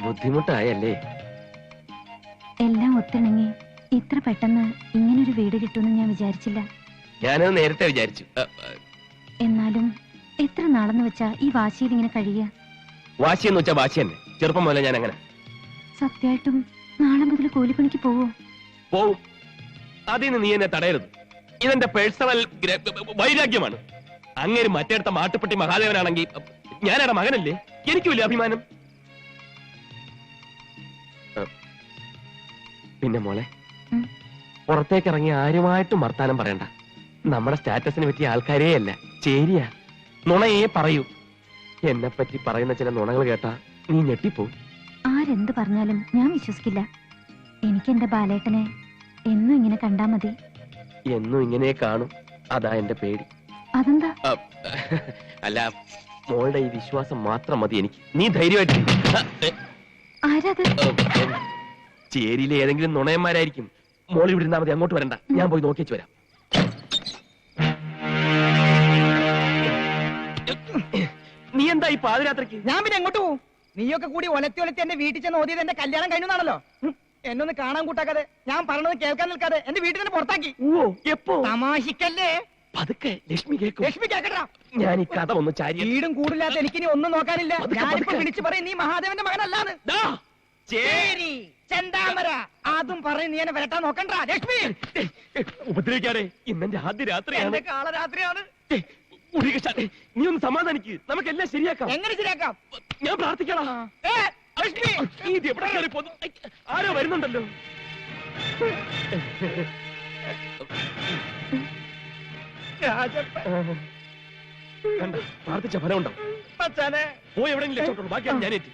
ബുദ്ധിമുട്ടായല്ലേ? എല്ലാം ഒത്തിണങ്ങി ഇത്ര പെട്ടെന്ന് ഇങ്ങനൊരു വീട് കിട്ടുമെന്ന് ഞാൻ വിചാരിച്ചില്ല. ഞാനത് നേരത്തെ വിചാരിച്ചു. എന്നാലും എത്ര നാളെന്ന് വെച്ചാ ഈ വാശിയിൽ ഇങ്ങനെ കഴിയുക? വാശിയെന്ന് വെച്ചാ വാശി തന്നെ. ചെറുപ്പം മുതലേ ഞാൻ അങ്ങനെ. സത്യമായിട്ടും നാളെ മുതൽ കൂലിപ്പണിക്ക് പോവോ? പോവും. അതിന് നീ എന്നെ തടയരുത്. ഇതെന്റെ പേഴ്സണൽ വൈരാഗ്യമാണ്. അങ്ങേര് മറ്റേടത്ത മാട്ടുപ്പെട്ടി മഹാദേവനാണെങ്കിൽ ഞാനയുടെ മകനല്ലേ? എനിക്ക് വലിയ അഭിമാനം. പിന്നെ മോളെ, പുറത്തേക്ക് ഇറങ്ങി ആരുമായിട്ടും വർത്താനം പറയണ്ട. നമ്മുടെ സ്റ്റാറ്റസിന് പറ്റിയ ആൾക്കാരേ അല്ല, ചേരിയാ. നുണയെ പറയൂ. എന്നെ പറ്റി പറയുന്ന ചില നുണകൾ കേട്ടാ നീ ഞെട്ടിപ്പോ. ആരെന്ത് പറഞ്ഞാലും ഞാൻ വിശ്വസിക്കില്ല. എനിക്ക് എന്റെ ബാലേട്ടനെ എന്നും ഇങ്ങനെ കണ്ടാ മതി. എന്നും ഇങ്ങനെ കാണും. അതാ എന്റെ പേടി. അതെന്താ? അല്ല, മോളുടെ ഈ വിശ്വാസം മാത്രം മതി എനിക്ക്. നീ ധൈര്യമായിട്ട്. ആരാത്? ചേരിയിലെ ഏതെങ്കിലും നുണയന്മാരായിരിക്കും. മോൾ ഇവിടെ ഇരുന്നാ മതി, അങ്ങോട്ട് വരണ്ട. ഞാൻ പോയി നോക്കിച്ചു വരാം. നീ എന്താ ഈ പാതിരാത്രിക്ക്? ഞാൻ പിന്നെ എങ്ങോട്ട് പോവും? നീയൊക്കെ കൂടി ഒലത്തി എന്റെ വീട്ടിൽ ചെന്ന് ഓതിയത് എന്റെ കല്യാണം കഴിഞ്ഞാണല്ലോ. എന്നൊന്ന് കാണാൻ കൂട്ടാക്കാതെ, ഞാൻ പറഞ്ഞത് കേൾക്കാൻ നിൽക്കാതെ എന്റെ വീട്ടിൽ തന്നെ പുറത്താക്കി. എപ്പോ? തമാശിക്കല്ലേ? പതുക്കെ. ലക്ഷ്മി കേൾക്കും. ലക്ഷ്മി കേക്കട്ടാ. ഞാൻ ഈ കഥ ഒന്ന് ചാരി. വീടും കൂടില്ലാത്ത എനിക്കിനി ഒന്നും നോക്കാനില്ല. ഞാനിപ്പോ വിളിച്ചു പറയും നീ മഹാദേവന്റെ മകനല്ലാന്ന്. ചേരി ചെന്താമര അതും പറയും നീ എന്നെ വരട്ടാൻ നോക്കണ്ട. ലക്ഷ്മി ഉപദ്രവിക്കാതെ. ഇന്നെന്റെ ആദ്യ രാത്രിയാണ്. കാളരാത്രിയാണ്. നീ ഒന്ന് സമാധാനിക്ക്. നമുക്കെല്ലാം ശരിയാക്കാം. എങ്ങനെ ശരിയാക്കാം? ഞാൻ പ്രാർത്ഥിക്കണം. ആരോ വരുന്നുണ്ടല്ലോ. കണ്ട, പ്രാർത്ഥിച്ച ഫലം ഉണ്ടാവും. പോയി എവിടെയെങ്കിലും രക്ഷപ്പെട്ടു. ബാക്കിയാണ് ഞാനേറ്റ്.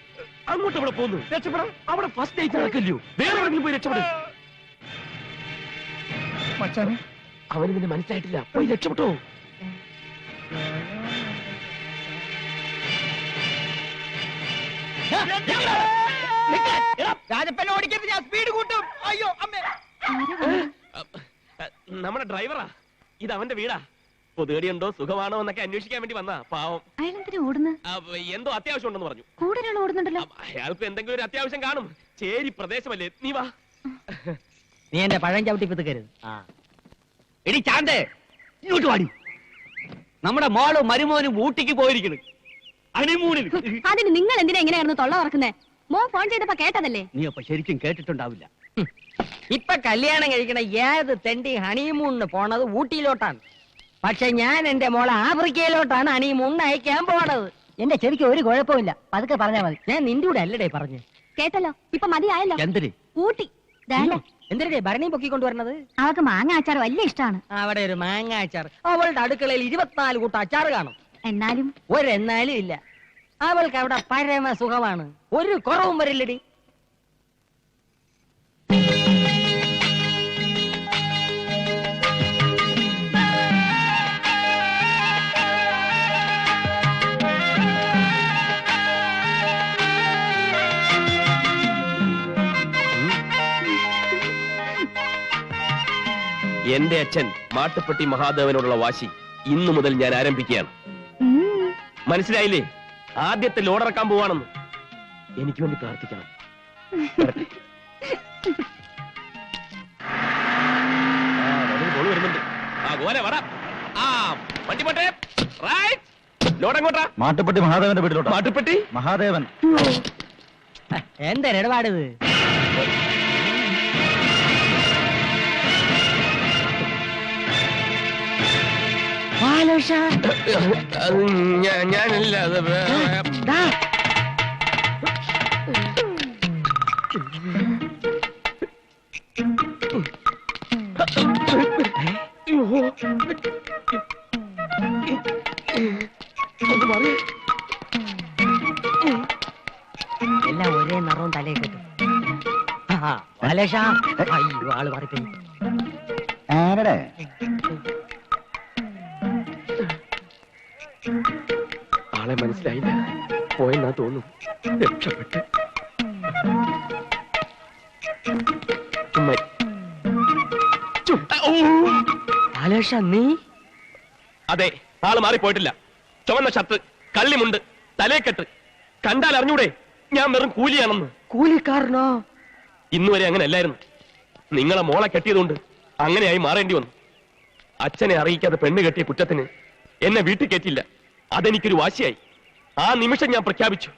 അങ്ങോട്ട് അവിടെ പോകുന്നു. രക്ഷപ്പെടാം. അവിടെ ഫസ്റ്റ് നൈറ്റ് നടക്കില്ലയോ? വേറെ എവിടെയെങ്കിലും പോയി രക്ഷപ്പെടും. അവന് നിന്നെ മനസ്സിലായിട്ടില്ല. പോയി രക്ഷപ്പെട്ടോ. രാജപ്പനെ ഓടിക്കരുത്, ഞാൻ സ്പീഡ് കൂട്ടും. അയ്യോ അമ്മേ. നമ്മുടെ ഡ്രൈവറാ. ഇത് അവന്റെ വീടാ. പൊതുകടിയുണ്ടോ, സുഖമാണോ എന്നൊക്കെ അന്വേഷിക്കാൻ വേണ്ടി വന്നാ. പാവം. എന്തോ അത്യാവശ്യം ഉണ്ടെന്ന് പറഞ്ഞു. ഓടുന്നുണ്ടല്ലോ. അയാൾക്ക് എന്തെങ്കിലും ഒരു അത്യാവശ്യം കാണും. ചേരി പ്രദേശമല്ലേ. നീ വാ. നീ എന്റെ പഴം ചവിട്ടി പിതുക്കരുത്. എടി ചാന്തേ, ഇങ്ങോട്ട് വാടി. നമ്മുടെ മോളും മരുമോനും ഊട്ടിക്ക് പോയിരിക്കുന്നു. ഹണിമൂണിന്. അതിന് നിങ്ങൾ എന്തിനാ എങ്ങനെയായിരുന്നു തൊള്ള ഉറക്കുന്നേ? മോൻ ഫോൺ ചെയ്തപ്പോ കേട്ടതല്ലേ? നീ അപ്പൊ ശരിക്കും കേട്ടിട്ടുണ്ടാവില്ല. ഇപ്പൊ കല്യാണം കഴിക്കണ ഏത് തെണ്ടി ഹണിമൂണിന് പോണത് ഊട്ടിയിലോട്ടാണ്. പക്ഷെ ഞാൻ എന്റെ മോളെ ആഫ്രിക്കയിലോട്ടാണ് ഹണിമൂണിന് അയക്കാൻ പോണത്. എന്റെ ശരിക്കും ഒരു കുഴപ്പമില്ല. പതുക്കെ പറഞ്ഞാൽ മതി. ഞാൻ നിന്റെ കൂടെ അല്ലടേ പറഞ്ഞു. കേട്ടല്ലോ. ഇപ്പൊ മതിയായല്ലോ. എന്തിന്? ഊട്ടി. എന്തിനേ ഭരണി പൊക്കിക്കൊണ്ടുവരണത്? അവൾക്ക് മാങ്ങ അച്ചാർ വലിയ ഇഷ്ടമാണ്. അവിടെ ഒരു മാങ്ങ അച്ചാർ. അവളുടെ അടുക്കളയിൽ 24 കൂട്ടം അച്ചാർ കാണും. എന്നാലും ഒരെന്നാലും ഇല്ല. അവൾക്ക് അവിടെ പരമ സുഖമാണ്. ഒരു കുറവും വരില്ലടി. എന്റെ അച്ഛൻ മാട്ടുപ്പെട്ടി മഹാദേവനോടുള്ള വാശി ഇന്നു മുതൽ ഞാൻ ആരംഭിക്കുകയാണ്. മനസ്സിലായില്ലേ? ആദ്യത്തെ ലോഡിറക്കാൻ പോവാണെന്ന്. എനിക്ക് വേണ്ടി പ്രാർത്ഥിക്കണം. വരുന്നുണ്ട്. വണ്ടി പോട്ടെ. ലോഡങ്ങോട്ടാ? മാട്ടുപ്പെട്ടി മഹാദേവന്റെ വീട്ടിലോട്ട്. മാട്ടുപ്പെട്ടി മഹാദേവൻ. എന്താ ഇടപാടിത്? ഞാനല്ല. എല്ലാം ഒരേ നിറവും തലയിൽ കിട്ടും. അയ്യോ ആള് മാറിപ്പോയി. ആരടെ? ആളെ മനസ്സിലായില്ല. പോയെന്നാ തോന്നും. രക്ഷപ്പെട്ട്. ബാലേഷ നീ? അതെ, ആള് മാറിപ്പോയിട്ടില്ല. ചുവന്ന ഷർട്ട്, കള്ളിമുണ്ട്, തലേക്കെട്ട്. കണ്ടാൽ അറിഞ്ഞൂടെ ഞാൻ വെറും കൂലിയാണെന്ന്? കൂലിക്കാരനോ? ഇന്നുവരെ അങ്ങനെ അല്ലായിരുന്നു. നിങ്ങളെ മോളെ കെട്ടിയതുകൊണ്ട് അങ്ങനെയായി മാറേണ്ടി വന്നു. അച്ഛനെ അറിയിക്കാതെ പെണ്ണ് കെട്ടിയ കുറ്റത്തിന് എന്നെ വീട്ടിൽ കയറ്റില്ല. അതെനിക്കൊരു വാശിയായി. ആ നിമിഷം ഞാൻ പ്രഖ്യാപിച്ചു,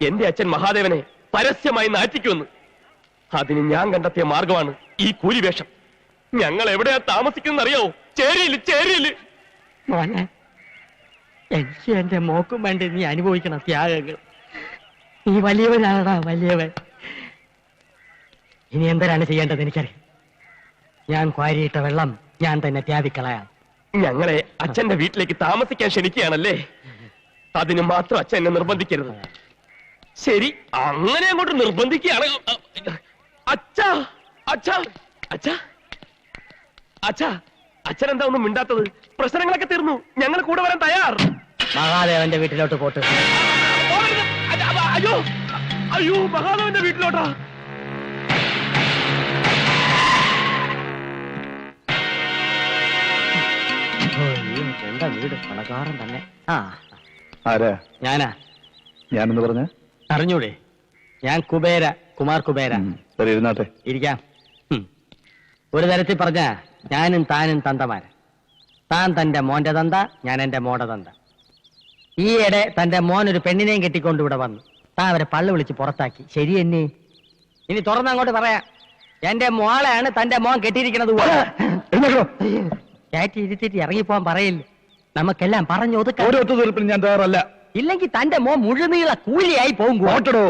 എന്റെ അച്ഛൻ മഹാദേവനെ പരസ്യമായി നാറ്റിക്കുമെന്ന്. അതിന് ഞാൻ കണ്ടെത്തിയ മാർഗമാണ് ഈ കൂലിവേഷം. ഞങ്ങൾ എവിടെയാ താമസിക്കുന്നത് അറിയാവോ? ചേരിയില്, ചേരിയില്. മോനെ, എനിക്ക് എന്റെ മോക്കും വേണ്ടി നീ അനുഭവിക്കണം ത്യാഗങ്ങൾ. നീ വലിയവനാടാ, വലിയവൻ. ഇനി എന്തിനാണ് ചെയ്യേണ്ടത് എനിക്കറിയാം. ഞാൻ ക്വാരിയിട്ട വെള്ളം ഞാൻ തന്നെ ത്യാവിക്കളയാം. ഞങ്ങളെ അച്ഛന്റെ വീട്ടിലേക്ക് താമസിക്കാൻ ക്ഷണിക്കുകയാണല്ലേ? അതിന് മാത്രം അച്ഛൻ എന്നെ നിർബന്ധിക്കരുത്. ശരി, അങ്ങനെ അങ്ങോട്ട് നിർബന്ധിക്കുകയാണ്. അച്ഛാ, അച്ഛാ, അച്ഛാ, അച്ഛാ, അച്ഛൻ എന്താ ഒന്നും മിണ്ടാത്തത്? പ്രശ്നങ്ങളൊക്കെ തീർന്നു, ഞങ്ങൾ കൂടെ വരാൻ തയ്യാർ. മഹാദേവന്റെ വീട്ടിലോട്ട് പോട്ട്. അയ്യോ, അയ്യോ, മഹാദേവന്റെ വീട്ടിലോട്ടാ? എന്റെ വീട് പണക്കാരൻ തന്നെ. ആ, ആരാ? ഞാനാ. ഞാനെന്ന് പറഞ്ഞ അറിഞ്ഞൂടെ? ഞാൻ കുബേര, കുമാർ കുബേര. ഇരുന്നാട്ടെ. ഇരിക്കാം. ഒരു തരത്തിൽ പറഞ്ഞ ഞാനും താനും തന്തമാര. താൻ തന്റെ മോന്റെ തന്ത, ഞാൻ എന്റെ മോടെ തന്ത. ഈയിടെ തന്റെ മോൻ ഒരു പെണ്ണിനെയും കെട്ടിക്കൊണ്ട് ഇവിടെ വന്നു. താൻ അവരെ പള്ളു വിളിച്ച് പുറത്താക്കി. ശരി എന്നെ. ഇനി തുറന്നങ്ങോട്ട് പറയാം, എന്റെ മോളെയാണ് തന്റെ മോൻ കെട്ടിയിരിക്കണത്. കയറ്റി ഇരുത്തിട്ട് ഇറങ്ങിപ്പോവാൻ പറയില്ല. നമുക്കെല്ലാം പറഞ്ഞു ഒതുക്കാം. ഒരു ഒത്തുതീർപ്പിന് ഞാൻ തയ്യാറല്ല. ഇല്ലെങ്കിൽ തന്റെ മോൻ മുഴുനീള കൂലിയായി പോകും. ഓട്ടടോ.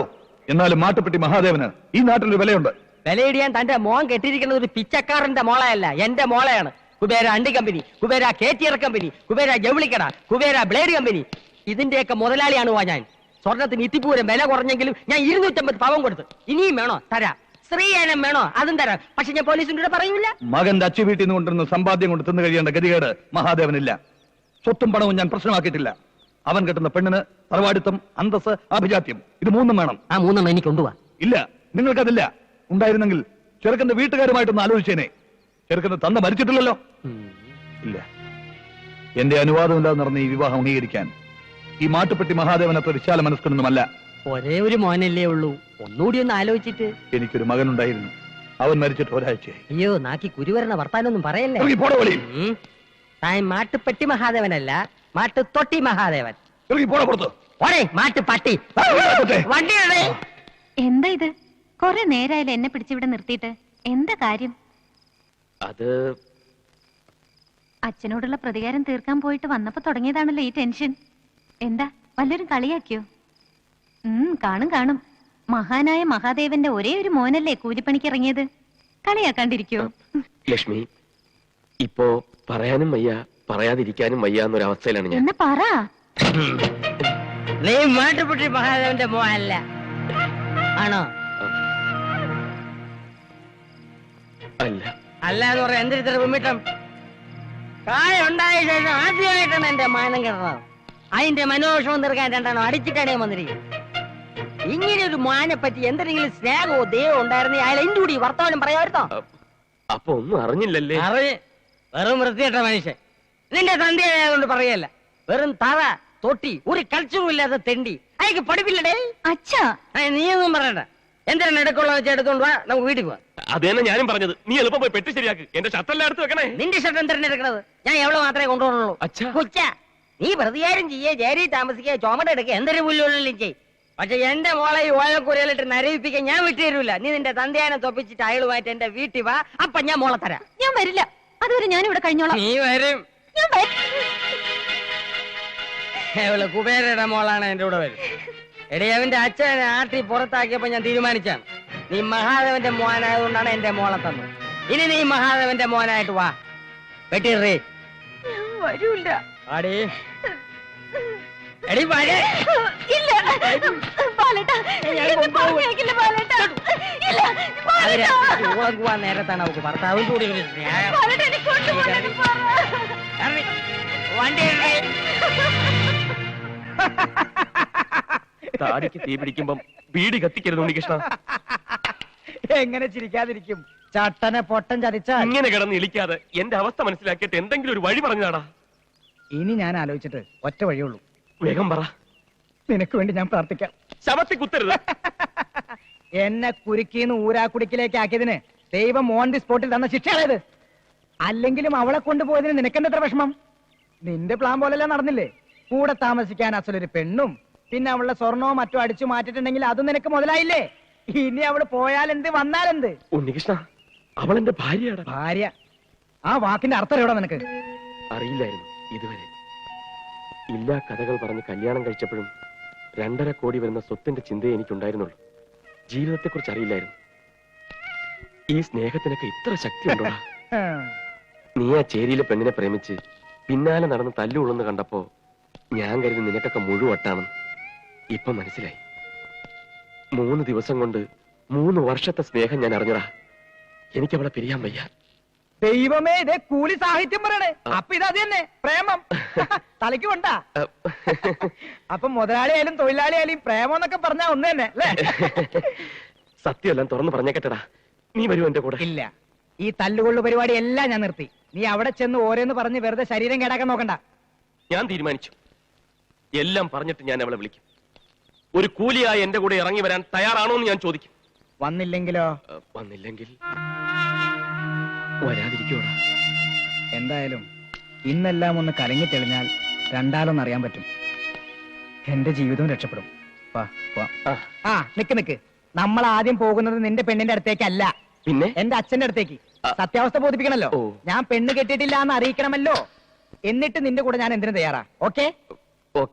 എന്നാലും മാട്ടുപ്പെട്ടി മഹാദേവന് ഈ നാട്ടിലൊരു വിലയുണ്ട്. വിലയിടിയാൻ തന്റെ മോൻ കെട്ടിയിരിക്കുന്നത് ഒരു പിച്ചക്കാരന്റെ മോളയല്ല, എന്റെ മോളയാണ്. കുബേര അണ്ടി കമ്പനി, കുബേര കേറ്റിയർ കമ്പനി, കുബേര ജൗളിക്കട, കുബേര ബ്ലേഡ് കമ്പനി, ഇതിന്റെയൊക്കെ മുതലാളിയാണ് ഞാൻ. സ്വർണത്തിന് ഇത്തിപ്പൂരം വില കുറഞ്ഞെങ്കിലും ഞാൻ 250 പവൻ കൊടുത്തു. ഇനിയും വേണോ തരാം. സ്ത്രീയനം വേണോ അതും തരാം. പക്ഷെ ഞാൻ പോലീസിന്റെ പറയൂല. മകന്റെ അച്ചു വീട്ടിൽ നിന്ന് കൊണ്ടിരുന്ന സമ്പാദ്യം കൊണ്ട് തിന്നു കഴിയേണ്ട ഗതികേട് മഹാദേവനില്ല. സ്വത്തും പണവും ഞാൻ പ്രശ്നമാക്കിയിട്ടില്ല. അവൻ കെട്ടുന്ന പെണ്ണിന് തറവാടിത്തം, അന്തസ്, അഭിജാത്യം, ഇത് മൂന്നും വേണം. ആ മൂന്നെണ്ണം എനിക്ക് കൊണ്ടുപോവാ. ഇല്ല, നിങ്ങൾക്കതില്ല. ഉണ്ടായിരുന്നെങ്കിൽ ചെറുക്കന്റെ വീട്ടുകാരുമായിട്ടൊന്ന് ആലോചിച്ചേനെ. ചെറുക്കന്റെ തന്ത മരിച്ചിട്ടില്ലല്ലോ. ഇല്ല, എന്റെ അനുവാദമില്ലാതെ നടന്ന ഈ വിവാഹം അംഗീകരിക്കാൻ ഈ മാട്ടുപ്പെട്ടി മഹാദേവൻ അത്ര വിശാല മനസ്കനൊന്നുമല്ല. ഒരേ ഒരു മോനല്ലേ ഉള്ളൂ. ഒന്നുകൂടി ഒന്ന് ആലോചിച്ചിട്ട്. എനിക്കൊരു മകനുണ്ടായിരുന്നു. അവൻ മരിച്ചിട്ട് ഒരാഴ്ചയായി. അയ്യോ, നാക്കി കുരുവരണ വർത്താനൊന്നും പറയല്ലേ. താൻ മാട്ടുപ്പെട്ടി മഹാദേവനല്ല, മാട്ടുതൊട്ടി മഹാദേവൻ. മാട്ടുപട്ടി. വണ്ടിയുടെ എന്താ ഇത്? കൊറേ നേരായാലും എന്നെ പിടിച്ചിവിടെ നിർത്തിയിട്ട് എന്താ കാര്യം? അത് അച്ഛനോടുള്ള പ്രതികാരം തീർക്കാൻ പോയിട്ട് വന്നപ്പോ തുടങ്ങിയതാണല്ലോ ഈ ടെൻഷൻ. എന്താ വല്ലൊരു കളിയാക്കിയോ? കാണും കാണും. മഹാനായ മഹാദേവന്റെ ഒരേ ഒരു മോനല്ലേ കൂലിപ്പണിക്ക് ഇറങ്ങിയത്. കളിയാക്കാണ്ടിരിക്കോ? ലക്ഷ്മി, ഇപ്പോ പറയാനും വയ്യ പറയാതിരിക്കാനും വയ്യ എന്നൊരവസ്ഥയിലാണ് ഞാൻ. എന്നാ പറ. നീ മാട്ടുപ്പെട്ടി മഹാദേവന്റെ മോനല്ല ആണോ? അല്ല. അല്ല എന്ന് പറയാം. എന്തിരിത്ര കുമ്മിട്ടം? കായ ഉണ്ടായ ശേഷം ആദ്യമായിട്ടാണ് എന്റെ മാനം കിടന്നത്. അതിന്റെ മനോഷവും തീർക്കാൻ രണ്ടാണോ അടിച്ചിട്ടാണ് വന്നിരിക്കുന്നത്. ഇങ്ങനെ ഒരു മാനെ പറ്റി എന്തെങ്കിലും സ്നേഹമോ ദൈവം ഉണ്ടായിരുന്നേ അയാൾ എന്റെ കൂടി വർത്തമാനം പറയാമായിരുന്നോ? അപ്പൊ ഒന്നും അറിഞ്ഞില്ലല്ലേ? വെറും വൃത്തികെട്ട മനുഷ്യൻ. നിന്റെ തന്തിയായതുകൊണ്ട് പറയല്ല. വെറും തറ തൊട്ടി ഒരു കൾച്ചറും ഇല്ലാത്ത തെണ്ടി. അയക്ക് പഠിപ്പില്ലടേ. അച്ഛാ, നീയൊന്നും പറയണ്ട. എന്തിനാണ് എടുക്കുള്ള വെച്ച് എടുത്തോണ്ട് വാ, നമുക്ക് വീട്ടിൽ പോവാം. അതേന്നെ ഞാനും പറഞ്ഞത്. നീ എളുപ്പം പോയി പെട്ടി ശരിയാക്ക്. എന്റെ ഷർട്ടെല്ലാം എടുത്ത് വെക്കണേ. നിന്റെ ഷർട്ട് എന്തിനാണ് എടുക്കണത്? ഞാൻ എവിടെ മാത്രമേ കൊണ്ടുപോകുള്ളൂ. കൊച്ച നീ പ്രതികാരം ചെയ്യേ, ജേരി താമസിക്കുക, ചുമടെടുക്കുക, എന്തൊരു പുല്ലുള്ളിലും ചെയ്. പക്ഷെ എന്റെ മോളെ ഈ ഓലക്കുരയിലിട്ട് നരയിപ്പിക്കാൻ ഞാൻ വിട്ടു തരൂല. നീ നിന്റെ തന്തയാനെ തൊപ്പിച്ചിട്ട് അയളുമായിട്ട് എന്റെ വീട്ടിൽ വാ. അപ്പൊ ഞാൻ മോളെ തരാം. ഞാൻ വരില്ല. അതുവരെ ഞാൻ ഇവിടെ കഴിഞ്ഞോളാം. നീ വരും. അവള് കുബേരയുടെ മോളാണ് എന്റെ കൂടെ വരും. എടി, അവന്റെ അച്ഛനെ ആട്ടി പുറത്താക്കിയപ്പോ ഞാൻ തീരുമാനിച്ചാണ് നീ മഹാദേവന്റെ മോനായതുകൊണ്ടാണ് എന്റെ മോളെ തന്നത്. ഇനി നീ മഹാദേവന്റെ മോനായിട്ട് വാ. വെട്ടിറേ. വരൂല്ല. ആടി എടി വരെ. ഇല്ല ബാലേട്ടാ, എന്നെ പറഞ്ഞയക്കില്ല ബാലേട്ടാ. ഇല്ല ബാലേട്ടാ. പോവാൻ നേരത്താണ് അവക്ക് ഭർത്താവും കൂടി ഒരു സ്നേഹം. ബാലേട്ടാ, എന്നെ കൊണ്ടുപോകണം. വണ്ടി താടിക്ക് തീ പിടിക്കുമ്പം ബീഡി കത്തിക്കരുത് ഉണ്ണികൃഷ്ണ. എങ്ങനെ ചിരിക്കാതിരിക്കും? ചട്ടനെ പൊട്ടൻ ചതിച്ചാ. ഇങ്ങനെ കിടന്ന് ഇളിക്കാതെ എന്റെ അവസ്ഥ മനസ്സിലാക്കിയിട്ട് എന്തെങ്കിലും ഒരു വഴി പറഞ്ഞാടാ. ഇനി ഞാൻ ആലോചിച്ചിട്ട് ഒറ്റ വഴിയുള്ളൂ. വേഗം പറ. നിനക്ക് വേണ്ടി ഞാൻ പ്രാർത്ഥിക്കാം. ശവത്തി കുത്തരുത്. എന്നെ കുരുക്കിന്ന് ഊരാക്കുടിക്കിലേക്ക് ആക്കിയതിന് ദൈവം ഓൺ ദി സ്പോട്ടിൽ തന്ന ശിക്ഷയാണത്. അല്ലെങ്കിലും അവളെ കൊണ്ടുപോയതിന് നിനക്കെന്തത്ര വിഷമം? നിന്റെ പ്ലാൻ പോലെല്ലാം നടന്നില്ലേ? കൂടെ താമസിക്കാൻ അസലൊരു പെണ്ണും പിന്നെ അവളുടെ സ്വർണവും മറ്റോ അടിച്ചു മാറ്റിട്ടുണ്ടെങ്കിൽ അത് നിനക്ക് മുതലായില്ലേ? ഇനി അവള് പോയാലെന്ത് വന്നാലെന്ത്? ഉണ്ണികൃഷ്ണ, അവളെന്റെ ഭാര്യയാണ്. ഭാര്യ? ആ വാക്കിന്റെ അർത്ഥം എവിടെ നിനക്ക്? അറിയില്ലായിരുന്നു ഇതുവരെ. ഇല്ലാ കഥകൾ പറഞ്ഞ് കല്യാണം കഴിച്ചപ്പോഴും 2.5 കോടി വരുന്ന സ്വത്തിന്റെ ചിന്തയെ എനിക്കുണ്ടായിരുന്നുള്ളൂ. ജീവിതത്തെക്കുറിച്ച് അറിയില്ലായിരുന്നു. ഈ സ്നേഹത്തിനൊക്കെ ഇത്ര ശക്തി ഉണ്ടോടാ? നീ ആ ചേരിയിലെ പെണ്ണിനെ പ്രേമിച്ച് പിന്നാലെ നടന്ന് തല്ലുകൊള്ളുന്ന കണ്ടപ്പോ ഞാൻ കരുതി നിനക്കൊക്കെ മുഴുവട്ടാണെന്ന്. ഇപ്പൊ മനസ്സിലായി. 3 ദിവസം കൊണ്ട് 3 വർഷത്തെ സ്നേഹം ഞാൻ അറിഞ്ഞടാ. എനിക്കവളെ പിരിയാൻ വയ്യ. ദൈവമേ, ഇതേ കൂലി സാഹിത്യം പറയണേ. അപ്പൊ ഇത് അത് തന്നെ പ്രേമം. തലയ്ക്ക് കൊണ്ടാ. അപ്പൊ മുതലാളിയായാലും തൊഴിലാളിയായാലും പ്രേമം എന്നൊക്കെ പറഞ്ഞാ ഒന്ന് തന്നെ അല്ലേ? സത്യമെല്ലാം തുറന്നു പറഞ്ഞേക്കട്ടടാ. നീ വരൂ എന്റെ കൂടെ. ഇല്ല, ഈ തല്ലുകൊള്ളു പരിപാടി എല്ലാം ഞാൻ നിർത്തി. നീ അവിടെ ചെന്ന് ഓരോന്ന് പറഞ്ഞ് വെറുതെ ശരീരം കേടാക്കാൻ നോക്കണ്ട. ഞാൻ തീരുമാനിച്ചു. എല്ലാം പറഞ്ഞിട്ട് ഞാൻ അവളെ വിളിക്കും. ഒരു കൂലിയായി എന്റെ കൂടെ ഇറങ്ങി വരാൻ തയ്യാറാണോ എന്ന് ഞാൻ ചോദിക്കും. വന്നില്ലെങ്കിലോ? വന്നില്ലെങ്കിൽ വരാതിരിക്കോടാ. എന്തായാലും ഇന്നെല്ലാം ഒന്ന് കലങ്ങി തെളിഞ്ഞാൽ രണ്ടാലൊന്ന് അറിയാൻ പറ്റും. എന്റെ ജീവിതവും രക്ഷപ്പെടും. വാ, വാ. ആ, നിക്ക്. നമ്മൾ ആദ്യം പോകുന്നത് നിന്റെ പെണ്ണിന്റെ അടുത്തേക്കല്ല, പിന്നെ എന്റെ അച്ഛന്റെ അടുത്തേക്ക്. സത്യാവസ്ഥ ബോധിപ്പിക്കണല്ലോ. ഓ. ഞാൻ പെണ്ണ് കെട്ടിയിട്ടില്ല എന്ന് അറിയിക്കണമല്ലോ. എന്നിട്ട് നിന്റെ കൂടെ ഞാൻ എന്തിനു തയ്യാറാ? ഓക്കെ? ഓക്കെ.